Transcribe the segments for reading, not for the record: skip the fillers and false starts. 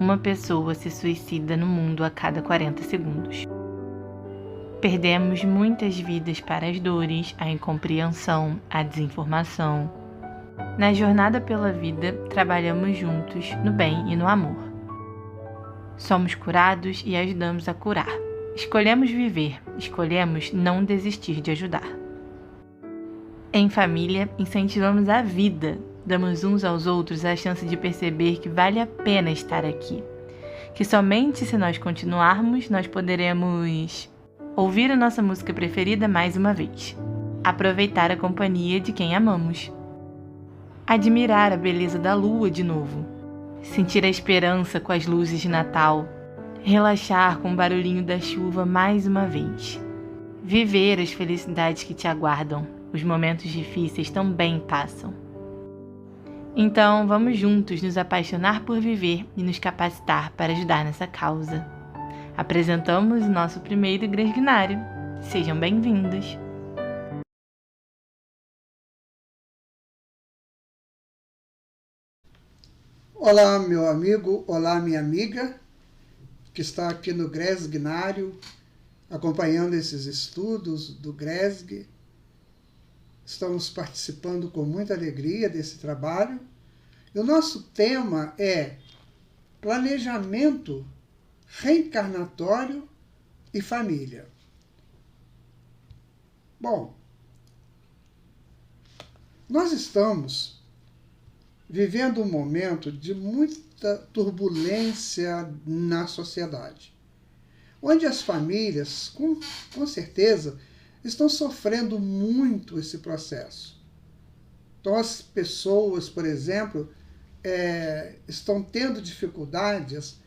uma pessoa se suicida no mundo a cada 40 segundos. Perdemos muitas vidas para as dores, a incompreensão, a desinformação. Na jornada pela vida, trabalhamos juntos no bem e no amor. Somos curados e ajudamos a curar. Escolhemos viver, escolhemos não desistir de ajudar. Em família, incentivamos a vida, damos uns aos outros a chance de perceber que vale a pena estar aqui. Que somente se nós continuarmos, nós poderemos ouvir a nossa música preferida mais uma vez. Aproveitar a companhia de quem amamos. Admirar a beleza da lua de novo. Sentir a esperança com as luzes de Natal. Relaxar com o barulhinho da chuva mais uma vez. Viver as felicidades que te aguardam. Os momentos difíceis também passam. Então, vamos juntos nos apaixonar por viver e nos capacitar para ajudar nessa causa. Apresentamos o nosso primeiro Gresguinário. Sejam bem-vindos! Olá, meu amigo, olá, minha amiga, que está aqui no Gresguinário, acompanhando esses estudos do Gresg. Estamos participando com muita alegria desse trabalho. E o nosso tema é planejamento reencarnatório e família. Bom, nós estamos vivendo um momento de muita turbulência na sociedade, onde as famílias, com certeza, estão sofrendo muito esse processo. Então, as pessoas, por exemplo, estão tendo dificuldades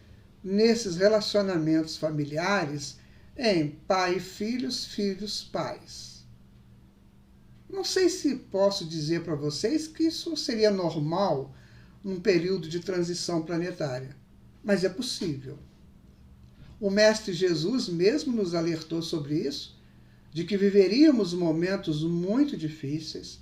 nesses relacionamentos familiares em pai e filhos, filhos, pais. Não sei se posso dizer para vocês que isso seria normal num período de transição planetária, mas é possível. O Mestre Jesus mesmo nos alertou sobre isso, de que viveríamos momentos muito difíceis,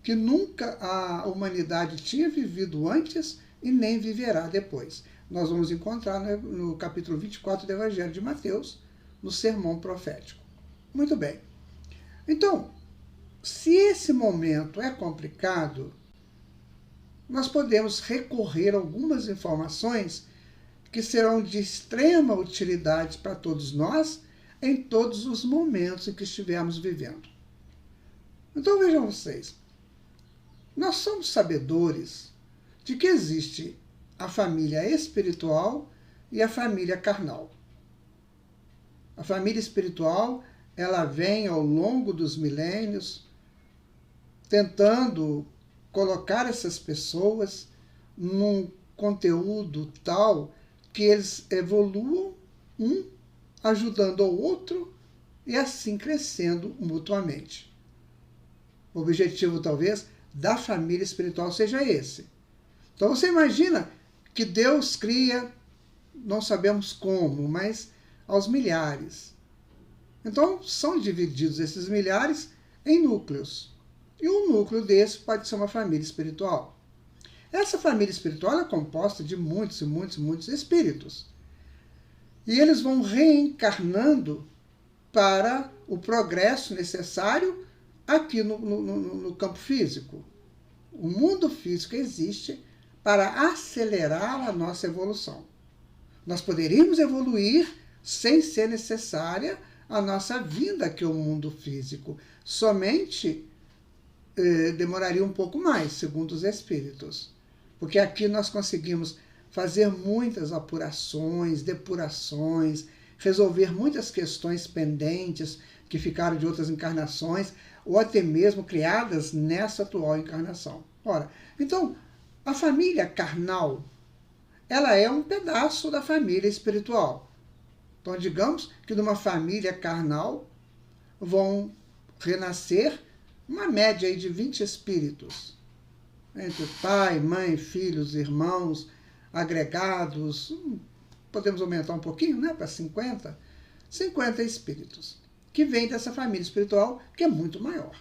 que nunca a humanidade tinha vivido antes e nem viverá depois. Nós vamos encontrar no capítulo 24 do Evangelho de Mateus, no Sermão Profético. Muito bem. Então, se esse momento é complicado, nós podemos recorrer a algumas informações que serão de extrema utilidade para todos nós em todos os momentos em que estivermos vivendo. Então vejam vocês, nós somos sabedores de que existe a família espiritual e a família carnal. A família espiritual, ela vem ao longo dos milênios tentando colocar essas pessoas num conteúdo tal que eles evoluam, um ajudando ao outro e assim crescendo mutuamente. O objetivo, talvez, da família espiritual seja esse. Então você imagina que Deus cria, não sabemos como, mas aos milhares. Então são divididos esses milhares em núcleos. E um núcleo desse pode ser uma família espiritual. Essa família espiritual é composta de muitos e muitos e muitos espíritos. E eles vão reencarnando para o progresso necessário aqui no campo físico. O mundo físico existe para acelerar a nossa evolução. Nós poderíamos evoluir sem ser necessária a nossa vinda aqui ao mundo físico. Somente demoraria um pouco mais, segundo os espíritos. Porque aqui nós conseguimos fazer muitas apurações, depurações, resolver muitas questões pendentes que ficaram de outras encarnações, ou até mesmo criadas nessa atual encarnação. Ora, então, a família carnal, ela é um pedaço da família espiritual. Então, digamos que numa família carnal vão renascer uma média aí de 20 espíritos, entre pai, mãe, filhos, irmãos, agregados, podemos aumentar um pouquinho, né, para 50 espíritos, que vêm dessa família espiritual, que é muito maior.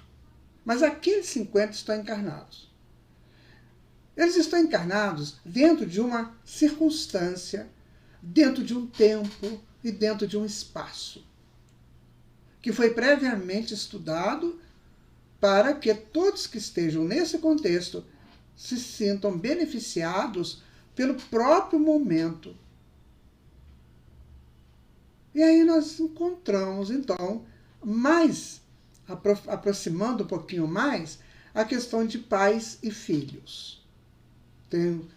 Mas aqueles 50 estão encarnados. Eles estão encarnados dentro de uma circunstância, dentro de um tempo e dentro de um espaço, que foi previamente estudado para que todos que estejam nesse contexto se sintam beneficiados pelo próprio momento. E aí nós encontramos, então, aproximando um pouquinho mais, a questão de pais e filhos. Tem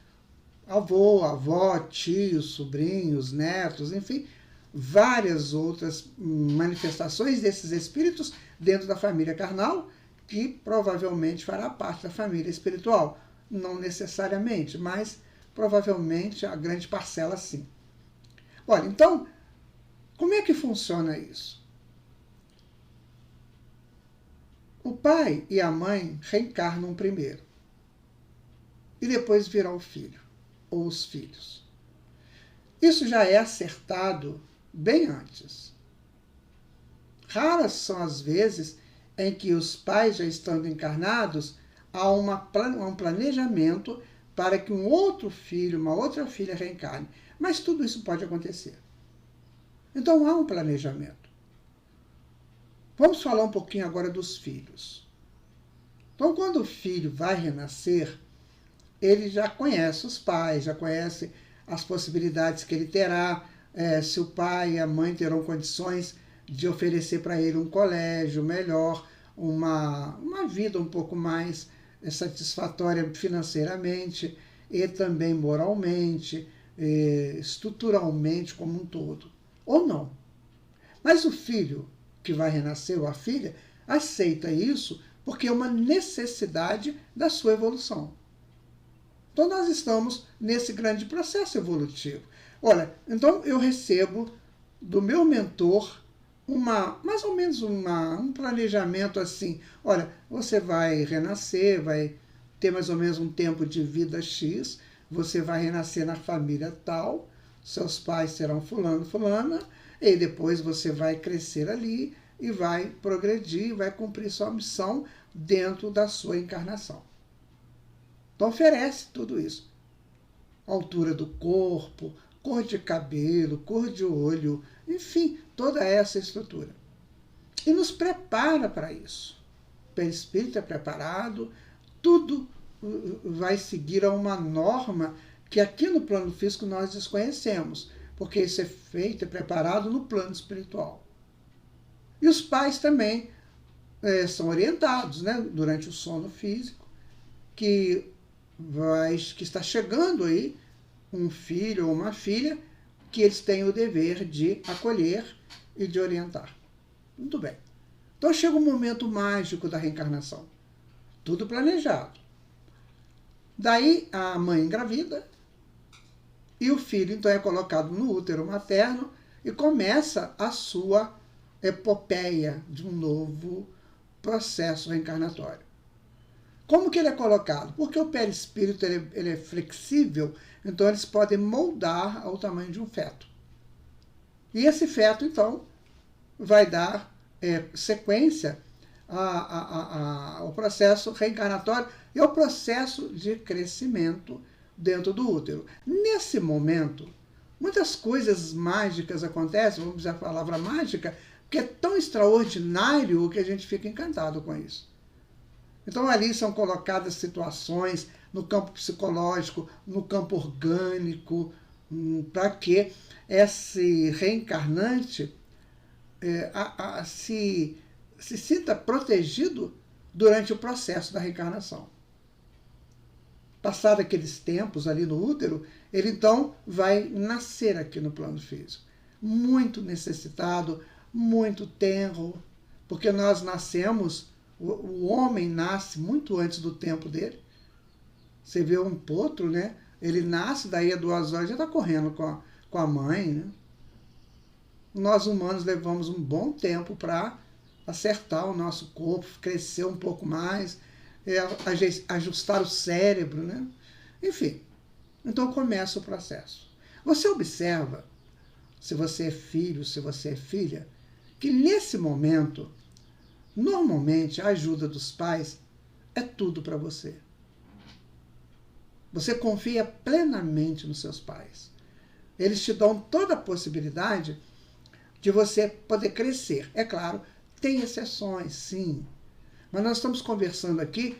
avô, avó, tios, sobrinhos, netos, enfim, várias outras manifestações desses espíritos dentro da família carnal, que provavelmente fará parte da família espiritual. Não necessariamente, mas provavelmente a grande parcela sim. Olha, então, como é que funciona isso? O pai e a mãe reencarnam primeiro. E depois virá o filho, ou os filhos. Isso já é acertado bem antes. Raras são as vezes em que os pais, já estando encarnados, há um planejamento para que um outro filho, uma outra filha reencarne. Mas tudo isso pode acontecer. Então há um planejamento. Vamos falar um pouquinho agora dos filhos. Então, quando o filho vai renascer, ele já conhece os pais, já conhece as possibilidades que ele terá, se o pai e a mãe terão condições de oferecer para ele um colégio melhor, uma vida um pouco mais satisfatória financeiramente e também moralmente, estruturalmente como um todo. Ou não. Mas o filho que vai renascer, ou a filha, aceita isso porque é uma necessidade da sua evolução. Então nós estamos nesse grande processo evolutivo. Olha, então eu recebo do meu mentor mais ou menos um planejamento assim. Olha, você vai renascer, vai ter mais ou menos um tempo de vida X, você vai renascer na família tal, seus pais serão fulano, fulana, e depois você vai crescer ali e vai progredir, vai cumprir sua missão dentro da sua encarnação. Então oferece tudo isso. Altura do corpo, cor de cabelo, cor de olho, enfim, toda essa estrutura. E nos prepara para isso. O perispírito é preparado, tudo vai seguir a uma norma que aqui no plano físico nós desconhecemos, porque isso é feito, é preparado no plano espiritual. E os pais também são orientados, né, durante o sono físico, que está chegando aí um filho ou uma filha que eles têm o dever de acolher e de orientar. Muito bem. Então chega um momento mágico da reencarnação. Tudo planejado. Daí a mãe engravida e o filho então é colocado no útero materno e começa a sua epopeia de um novo processo reencarnatório. Como que ele é colocado? Porque o perispírito ele é flexível, então eles podem moldar ao tamanho de um feto. E esse feto, então, vai dar sequência ao processo reencarnatório e ao processo de crescimento dentro do útero. Nesse momento, muitas coisas mágicas acontecem, vamos usar a palavra mágica, porque é tão extraordinário que a gente fica encantado com isso. Então ali são colocadas situações no campo psicológico, no campo orgânico, para que esse reencarnante se sinta protegido durante o processo da reencarnação. Passados aqueles tempos ali no útero, ele então vai nascer aqui no plano físico. Muito necessitado, muito tenro, porque nós nascemos, o homem nasce muito antes do tempo dele. Você vê um potro, né? Ele nasce, daí a 2 horas já está correndo com a mãe, né? Nós humanos levamos um bom tempo para acertar o nosso corpo, crescer um pouco mais, ajustar o cérebro, né? Enfim, então começa o processo. Você observa, se você é filho, se você é filha, que nesse momento, normalmente a ajuda dos pais é tudo para você. Você confia plenamente nos seus pais. Eles te dão toda a possibilidade de você poder crescer. É claro, tem exceções, sim. Mas nós estamos conversando aqui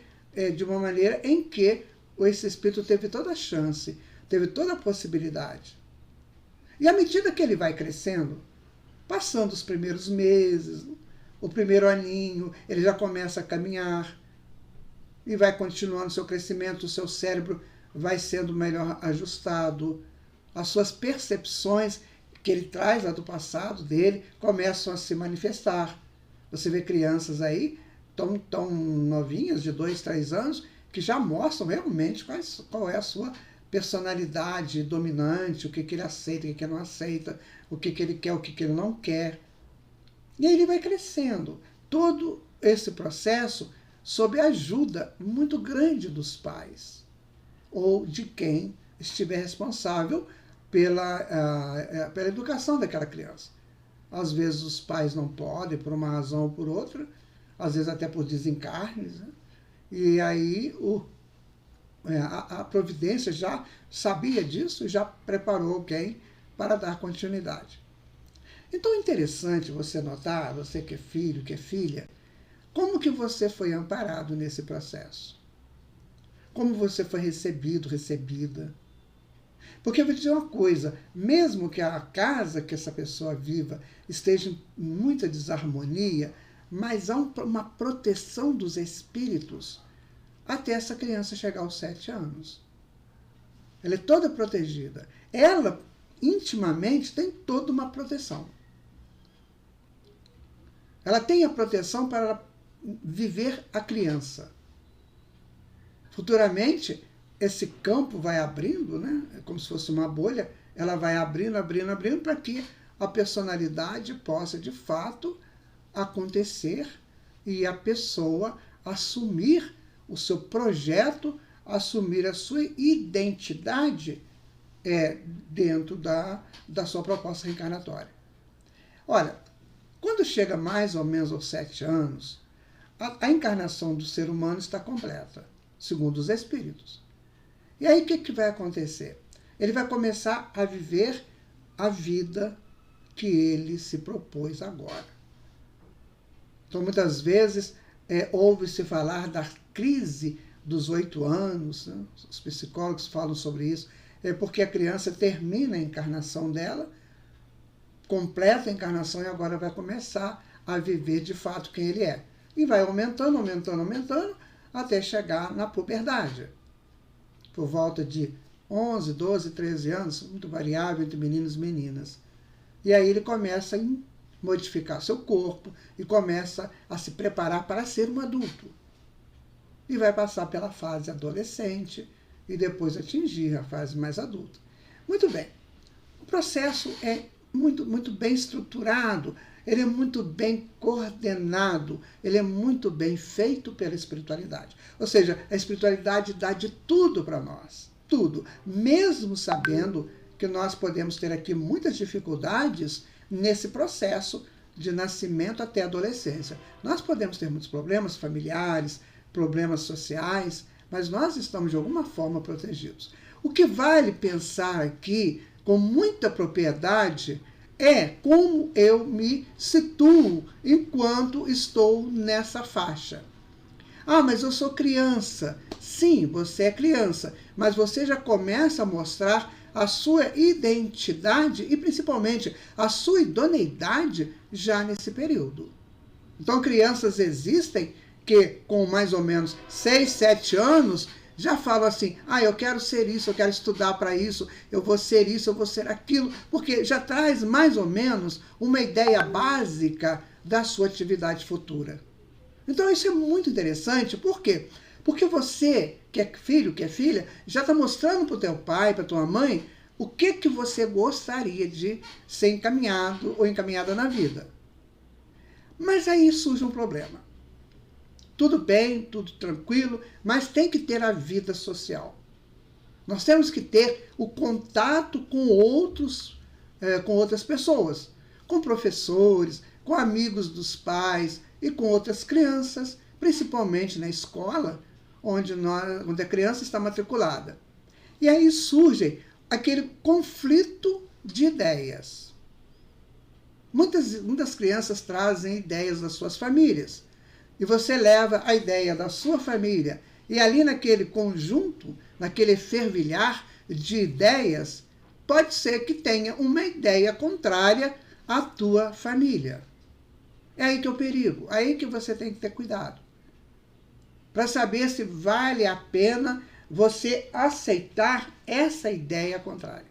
de uma maneira em que esse espírito teve toda a chance, teve toda a possibilidade. E à medida que ele vai crescendo, passando os primeiros meses, o primeiro aninho, ele já começa a caminhar e vai continuando seu crescimento, o seu cérebro vai sendo melhor ajustado, as suas percepções que ele traz lá do passado dele começam a se manifestar. Você vê crianças aí, tão novinhas, de 2, 3 anos, que já mostram realmente qual é a sua personalidade dominante, o que ele aceita, o que ele não aceita, o que ele quer, o que ele não quer. E aí ele vai crescendo. Todo esse processo sob a ajuda muito grande dos pais, ou de quem estiver responsável pela educação daquela criança. Às vezes os pais não podem, por uma razão ou por outra, às vezes até por desencarnes, né? E aí a providência já sabia disso e já preparou alguém para dar continuidade. Então é interessante você notar, você que é filho, que é filha, como que você foi amparado nesse processo. Como você foi recebido, recebida. Porque eu vou dizer uma coisa, mesmo que a casa que essa pessoa viva esteja em muita desarmonia, mas há uma proteção dos espíritos até essa criança chegar aos 7 anos. Ela é toda protegida. Ela, intimamente, tem toda uma proteção. Ela tem a proteção para viver a criança. Futuramente, esse campo vai abrindo, né? É como se fosse uma bolha, ela vai abrindo, abrindo, abrindo, para que a personalidade possa, de fato, acontecer e a pessoa assumir o seu projeto, assumir a sua identidade dentro da sua proposta reencarnatória. Olha, quando chega mais ou menos aos 7 anos, a encarnação do ser humano está completa, segundo os espíritos. E aí o que vai acontecer? Ele vai começar a viver a vida que ele se propôs agora. Então, muitas vezes, ouve-se falar da crise dos 8 anos, né? Os psicólogos falam sobre isso, porque a criança termina a encarnação dela, completa a encarnação e agora vai começar a viver de fato quem ele é. E vai aumentando, aumentando, aumentando, até chegar na puberdade. Por volta de 11, 12, 13 anos, muito variável entre meninos e meninas. E aí ele começa a modificar seu corpo e começa a se preparar para ser um adulto. E vai passar pela fase adolescente e depois atingir a fase mais adulta. Muito bem. O processo é muito bem estruturado, ele é muito bem coordenado, ele é muito bem feito pela espiritualidade. Ou seja, a espiritualidade dá de tudo para nós, tudo, mesmo sabendo que nós podemos ter aqui muitas dificuldades nesse processo de nascimento até a adolescência. Nós podemos ter muitos problemas familiares, problemas sociais, mas nós estamos de alguma forma protegidos. O que vale pensar aqui com muita propriedade é como eu me situo enquanto estou nessa faixa. Ah, mas eu sou criança. Sim, você é criança, mas você já começa a mostrar a sua identidade e principalmente a sua idoneidade já nesse período. Então, crianças existem que com mais ou menos 6, 7 anos já falam assim, eu quero ser isso, eu quero estudar para isso, eu vou ser isso, eu vou ser aquilo, porque já traz mais ou menos uma ideia básica da sua atividade futura. Então isso é muito interessante, por quê? Porque você, que é filho, que é filha, já está mostrando para o teu pai, para a tua mãe, o que você gostaria de ser encaminhado ou encaminhada na vida. Mas aí surge um problema. Tudo bem, tudo tranquilo, mas tem que ter a vida social. Nós temos que ter o contato com outras pessoas, com professores, com amigos dos pais e com outras crianças, principalmente na escola, onde a criança está matriculada. E aí surge aquele conflito de ideias. Muitas crianças trazem ideias das suas famílias. E você leva a ideia da sua família. E ali naquele conjunto, naquele fervilhar de ideias, pode ser que tenha uma ideia contrária à tua família. É aí que é o perigo. É aí que você tem que ter cuidado. Para saber se vale a pena você aceitar essa ideia contrária.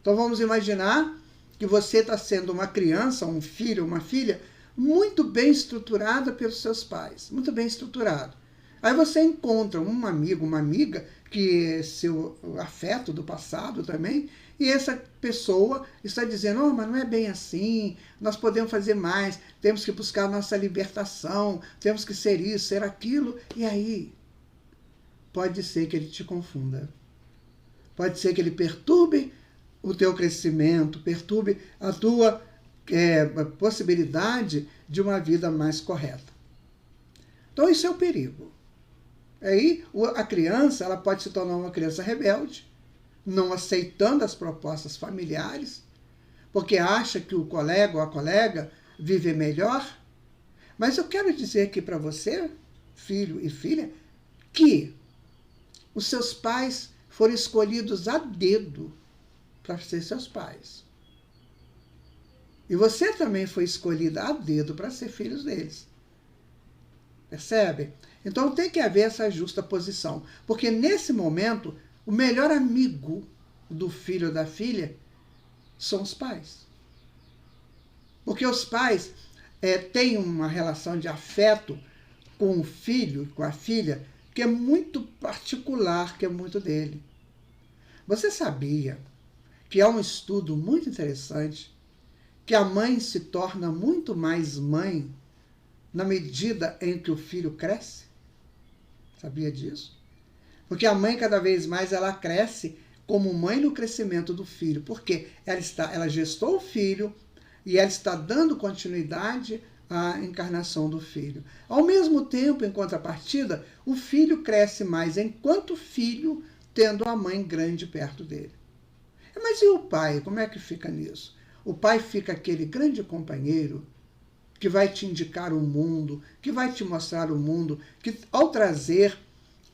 Então vamos imaginar que você está sendo uma criança, um filho, uma filha, muito bem estruturada pelos seus pais, muito bem estruturado. Aí você encontra um amigo, uma amiga, que é seu afeto do passado também, e essa pessoa está dizendo, oh, mas não é bem assim, nós podemos fazer mais, temos que buscar a nossa libertação, temos que ser isso, ser aquilo, e aí pode ser que ele te confunda. Pode ser que ele perturbe o teu crescimento, perturbe a tua possibilidade de uma vida mais correta. Então isso é o perigo. Aí a criança ela pode se tornar uma criança rebelde, não aceitando as propostas familiares, porque acha que o colega ou a colega vive melhor. Mas eu quero dizer aqui para você, filho e filha, que os seus pais foram escolhidos a dedo para ser seus pais. E você também foi escolhida a dedo para ser filhos deles. Percebe? Então tem que haver essa justa posição. Porque nesse momento, o melhor amigo do filho ou da filha são os pais. Porque os pais têm uma relação de afeto com o filho, com a filha, que é muito particular, que é muito dele. Você sabia que há um estudo muito interessante que a mãe se torna muito mais mãe na medida em que o filho cresce? Sabia disso? Porque a mãe, cada vez mais, ela cresce como mãe no crescimento do filho. Porque ela gestou o filho e ela está dando continuidade à encarnação do filho. Ao mesmo tempo, em contrapartida, o filho cresce mais enquanto filho, tendo a mãe grande perto dele. Mas e o pai? Como é que fica nisso? O pai fica aquele grande companheiro que vai te indicar o mundo, que vai te mostrar o mundo, que ao trazer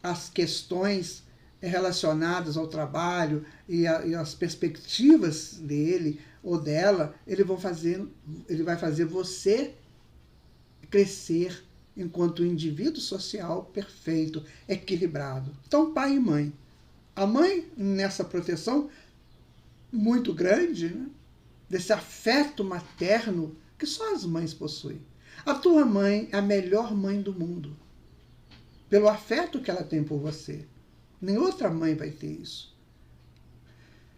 as questões relacionadas ao trabalho e as perspectivas dele ou dela, ele vai fazer você crescer enquanto indivíduo social perfeito, equilibrado. Então, pai e mãe. A mãe, nessa proteção muito grande, né, desse afeto materno que só as mães possuem. A tua mãe é a melhor mãe do mundo, pelo afeto que ela tem por você. Nem outra mãe vai ter isso.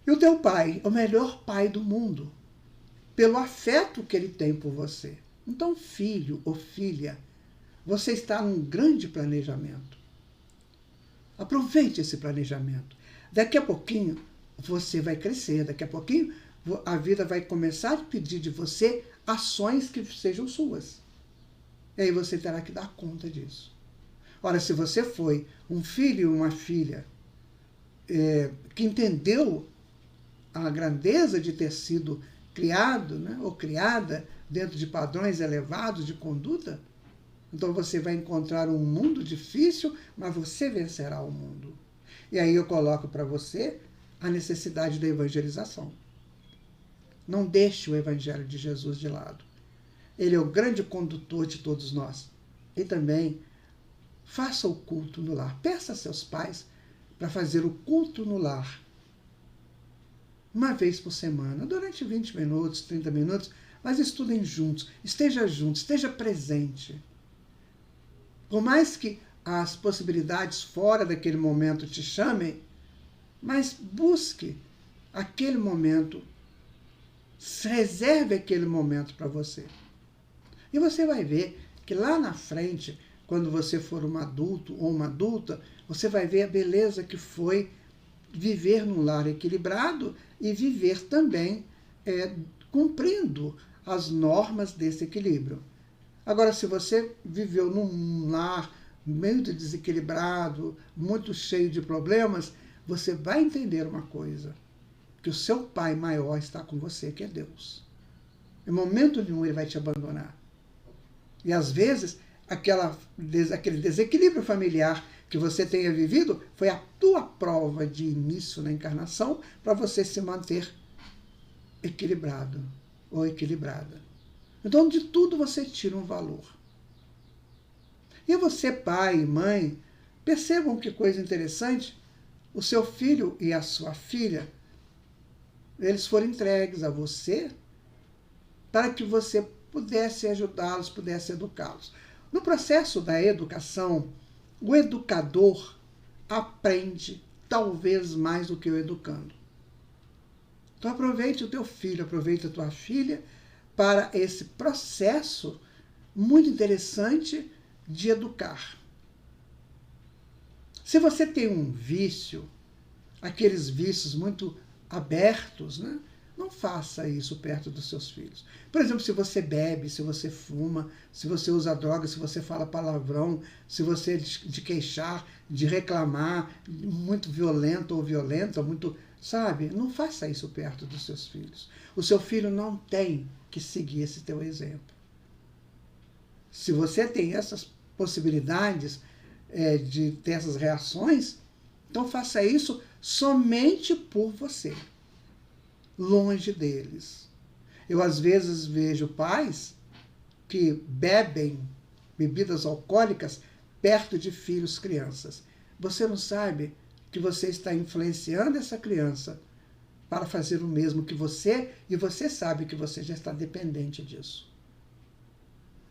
E o teu pai é o melhor pai do mundo, pelo afeto que ele tem por você. Então, filho ou filha, você está num grande planejamento. Aproveite esse planejamento. Daqui a pouquinho você vai crescer, daqui a pouquinho a vida vai começar a pedir de você ações que sejam suas. E aí você terá que dar conta disso. Ora, se você foi um filho ou uma filha que entendeu a grandeza de ter sido criado, né, ou criada dentro de padrões elevados de conduta, então você vai encontrar um mundo difícil, mas você vencerá o mundo. E aí eu coloco para você a necessidade da evangelização. Não deixe o Evangelho de Jesus de lado. Ele é o grande condutor de todos nós. E também faça o culto no lar. Peça a seus pais para fazer o culto no lar. Uma vez por semana, durante 20 minutos, 30 minutos, mas estudem juntos, esteja presente. Por mais que as possibilidades fora daquele momento te chamem, mas busque aquele momento, reserve aquele momento para você. E você vai ver que lá na frente, quando você for um adulto ou uma adulta, você vai ver a beleza que foi viver num lar equilibrado e viver também cumprindo as normas desse equilíbrio. Agora, se você viveu num lar meio desequilibrado, muito cheio de problemas, você vai entender uma coisa, que o seu pai maior está com você, que é Deus. Em momento nenhum ele vai te abandonar. E às vezes, aquele desequilíbrio familiar que você tenha vivido foi a tua prova de início na encarnação para você se manter equilibrado ou equilibrada. Então, de tudo você tira um valor. E você, pai e mãe, percebam que coisa interessante, o seu filho e a sua filha, eles foram entregues a você para que você pudesse ajudá-los, pudesse educá-los. No processo da educação, o educador aprende talvez mais do que o educando. Então aproveite o teu filho, aproveite a tua filha para esse processo muito interessante de educar. Se você tem um vício, aqueles vícios muito abertos, né? Não faça isso perto dos seus filhos. Por exemplo, se você bebe, se você fuma, se você usa droga, se você fala palavrão, se você de queixar, de reclamar, muito violento ou violenta, muito, sabe? Não faça isso perto dos seus filhos. O seu filho não tem que seguir esse teu exemplo. Se você tem essas possibilidades de ter essas reações, então faça isso somente por você, longe deles. Eu às vezes vejo pais que bebem bebidas alcoólicas perto de filhos, crianças. Você não sabe que você está influenciando essa criança para fazer o mesmo que você, e você sabe que você já está dependente disso.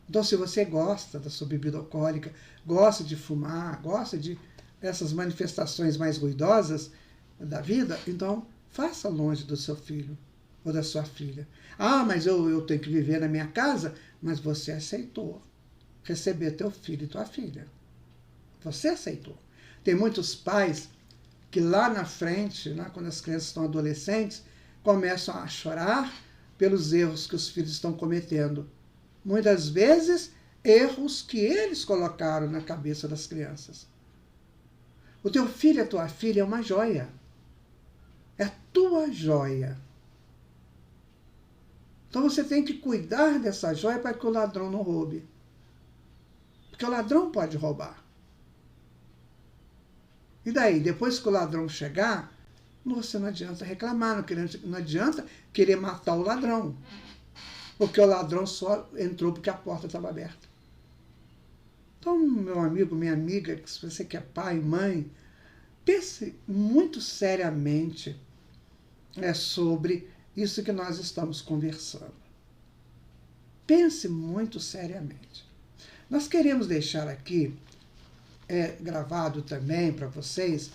Então, se você gosta da sua bebida alcoólica, gosta de fumar, gosta de essas manifestações mais ruidosas da vida, então faça longe do seu filho ou da sua filha. Ah, mas eu tenho que viver na minha casa, mas você aceitou receber teu filho e tua filha. Você aceitou. Tem muitos pais que lá na frente, né, quando as crianças estão adolescentes, começam a chorar pelos erros que os filhos estão cometendo. Muitas vezes, erros que eles colocaram na cabeça das crianças. O teu filho, a tua filha é uma joia. É a tua joia. Então você tem que cuidar dessa joia para que o ladrão não roube. Porque o ladrão pode roubar. E daí, depois que o ladrão chegar, você não adianta reclamar, não adianta querer matar o ladrão. Porque o ladrão só entrou porque a porta estava aberta. Então, meu amigo, minha amiga, se você que é pai, mãe, pense muito seriamente sobre isso que nós estamos conversando. Pense muito seriamente. Nós queremos deixar aqui gravado também para vocês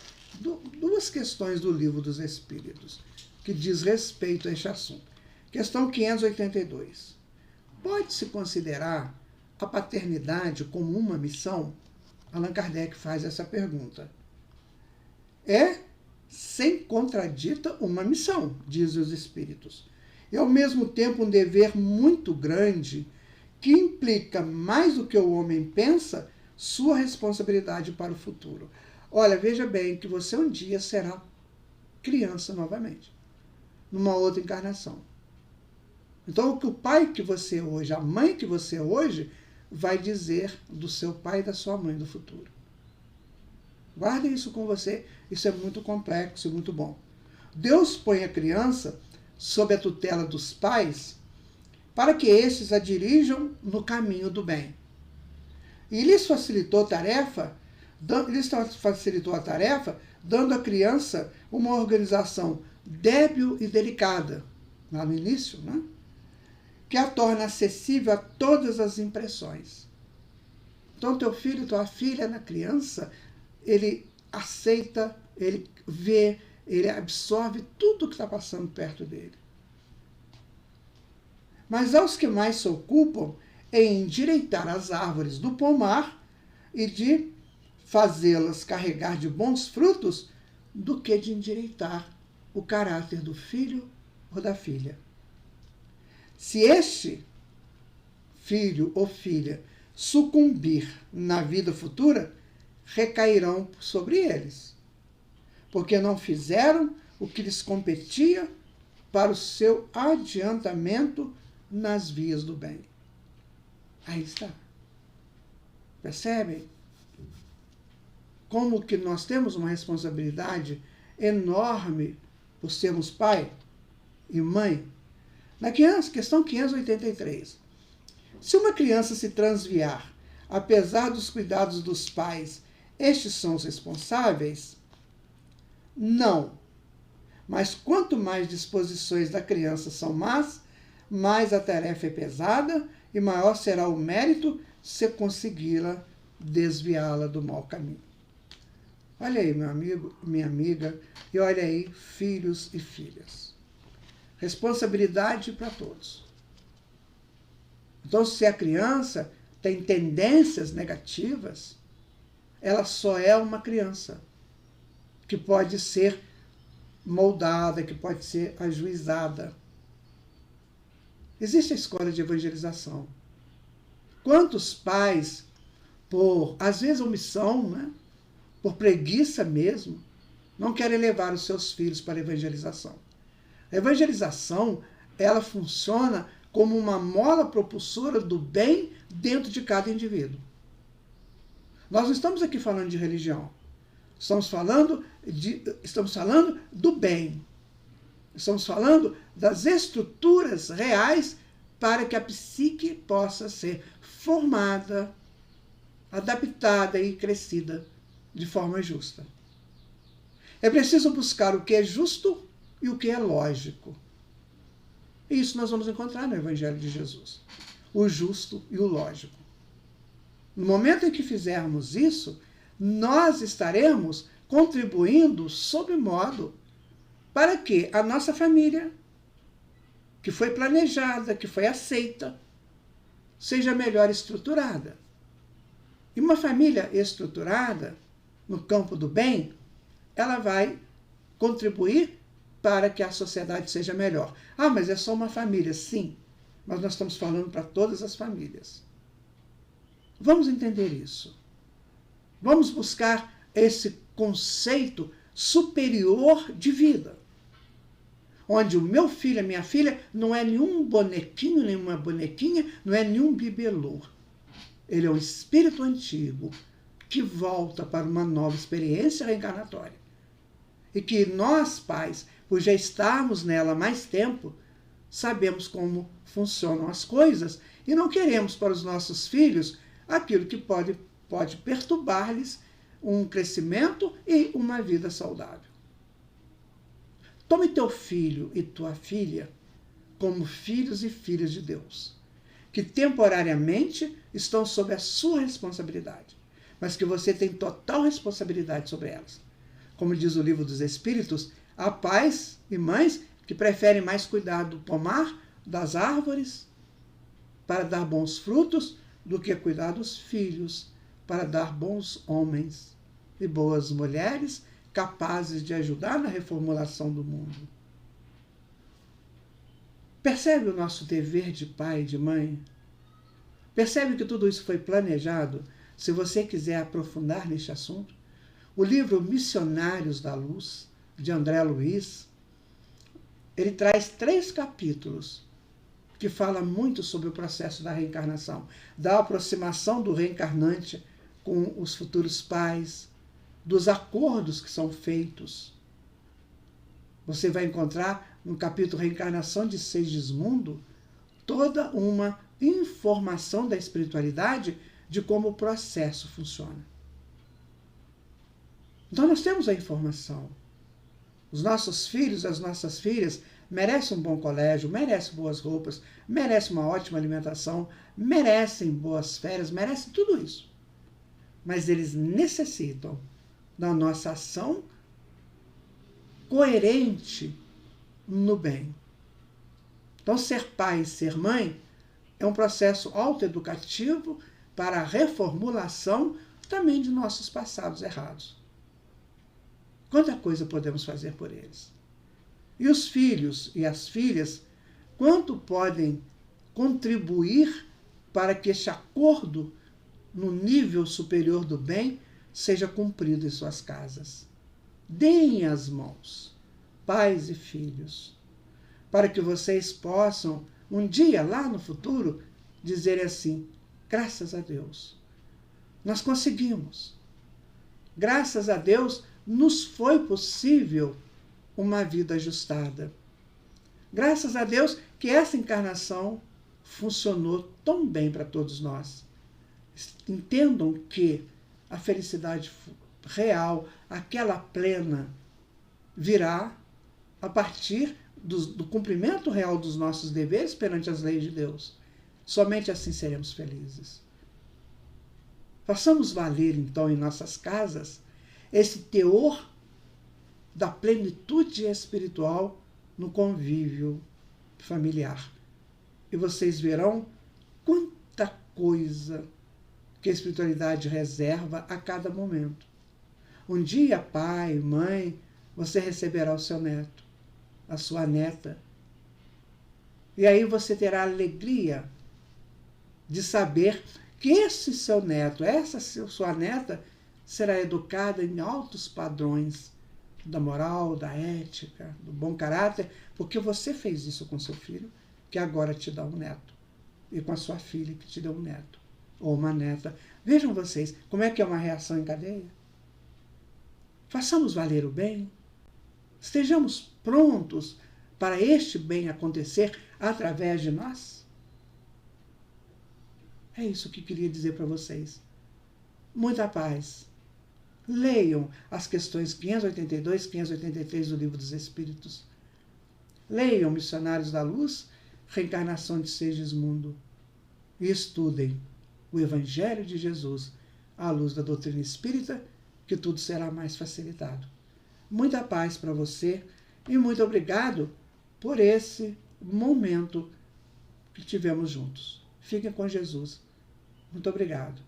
duas questões do Livro dos Espíritos que diz respeito a este assunto. Questão 582. Pode-se considerar a paternidade como uma missão? Allan Kardec faz essa pergunta. É, sem contradita, uma missão, dizem os Espíritos. E, ao mesmo tempo, um dever muito grande que implica, mais do que o homem pensa, sua responsabilidade para o futuro. Olha, veja bem que você um dia será criança novamente, numa outra encarnação. Então, o que o pai que você é hoje, a mãe que você é hoje, vai dizer do seu pai e da sua mãe do futuro. Guarde isso com você, isso é muito complexo e muito bom. Deus põe a criança sob a tutela dos pais para que estes a dirijam no caminho do bem. E lhes facilitou a tarefa, dando à criança uma organização débil e delicada, lá no início, né? Que a torna acessível a todas as impressões. Então, teu filho, tua filha, na criança, ele aceita, ele vê, ele absorve tudo o que está passando perto dele. Mas aos que mais se ocupam em endireitar as árvores do pomar e de fazê-las carregar de bons frutos, do que de endireitar o caráter do filho ou da filha. Se este filho ou filha sucumbir na vida futura, recairão sobre eles. porque não fizeram o que lhes competia para o seu adiantamento nas vias do bem. Aí está. Percebem? Como que nós temos uma responsabilidade enorme por sermos pai e mãe. Na questão 583. Se uma criança se transviar, apesar dos cuidados dos pais, estes são os responsáveis? Não. Mas quanto mais disposições da criança são más, mais a tarefa é pesada e maior será o mérito se consegui-la desviá-la do mau caminho. Olha aí, meu amigo, minha amiga, e olha aí, filhos e filhas. Responsabilidade para todos. Então, se a criança tem tendências negativas, ela só é uma criança que pode ser moldada, que pode ser ajuizada. Existe a escola de evangelização. Quantos pais, por, às vezes, omissão, né? Por preguiça mesmo, não querem levar os seus filhos para a evangelização. A evangelização, ela funciona como uma mola propulsora do bem dentro de cada indivíduo. Nós não estamos aqui falando de religião. Estamos falando do bem. Estamos falando das estruturas reais para que a psique possa ser formada, adaptada e crescida de forma justa. É preciso buscar o que é justo e o que é lógico. E isso nós vamos encontrar no Evangelho de Jesus. O justo e o lógico. No momento em que fizermos isso, nós estaremos contribuindo sob modo para que a nossa família, que foi planejada, que foi aceita, seja melhor estruturada. E uma família estruturada, no campo do bem, ela vai contribuir para que a sociedade seja melhor. Ah, mas é só uma família. Sim, mas nós estamos falando para todas as famílias. Vamos entender isso. Vamos buscar esse conceito superior de vida, onde o meu filho, a minha filha, não é nenhum bonequinho, nenhuma bonequinha, não é nenhum bibelô. Ele é um espírito antigo que volta para uma nova experiência reencarnatória. E que nós, pais, por já estarmos nela há mais tempo, sabemos como funcionam as coisas e não queremos para os nossos filhos aquilo que pode perturbar-lhes um crescimento e uma vida saudável. Tome teu filho e tua filha como filhos e filhas de Deus, que temporariamente estão sob a sua responsabilidade, mas que você tem total responsabilidade sobre elas. Como diz o Livro dos Espíritos, há pais e mães que preferem mais cuidar do pomar, das árvores, para dar bons frutos, do que cuidar dos filhos, para dar bons homens e boas mulheres capazes de ajudar na reformulação do mundo. Percebe o nosso dever de pai e de mãe? Percebe que tudo isso foi planejado? Se você quiser aprofundar neste assunto, o livro Missionários da Luz, de André Luiz, ele traz 3 capítulos que fala muito sobre o processo da reencarnação, da aproximação do reencarnante com os futuros pais, dos acordos que são feitos. Você vai encontrar no capítulo Reencarnação de Segismundo toda uma informação da espiritualidade de como o processo funciona. Então nós temos a informação. Os nossos filhos, as nossas filhas merecem um bom colégio, merecem boas roupas, merecem uma ótima alimentação, merecem boas férias, merecem tudo isso. Mas eles necessitam da nossa ação coerente no bem. Então, ser pai e ser mãe é um processo autoeducativo para a reformulação também de nossos passados errados. Quanta coisa podemos fazer por eles. E os filhos e as filhas, quanto podem contribuir para que este acordo no nível superior do bem seja cumprido em suas casas. deem as mãos, pais e filhos, para que vocês possam, um dia lá no futuro, dizer assim: graças a Deus, nós conseguimos. Graças a Deus, nos foi possível uma vida ajustada. Graças a Deus que essa encarnação funcionou tão bem para todos nós. Entendam que a felicidade real, aquela plena, virá a partir do cumprimento real dos nossos deveres perante as leis de Deus. Somente assim seremos felizes. Façamos valer, então, em nossas casas, esse teor da plenitude espiritual no convívio familiar. E vocês verão quanta coisa que a espiritualidade reserva a cada momento. Um dia, pai, mãe, você receberá o seu neto, a sua neta. E aí você terá a alegria de saber que esse seu neto, essa sua neta, será educada em altos padrões da moral, da ética, do bom caráter, porque você fez isso com seu filho, que agora te dá um neto, e com a sua filha, que te deu um neto, ou uma neta. Vejam vocês como é que é uma reação em cadeia. Façamos valer o bem, estejamos prontos para este bem acontecer através de nós. É isso que queria dizer para vocês. Muita paz. Leiam as questões 582 e 583 do Livro dos Espíritos. Leiam Missionários da Luz, Reencarnação de Segismundo. E estudem o Evangelho de Jesus à luz da doutrina espírita, que tudo será mais facilitado. Muita paz para você e muito obrigado por esse momento que tivemos juntos. Fiquem com Jesus. Muito obrigado.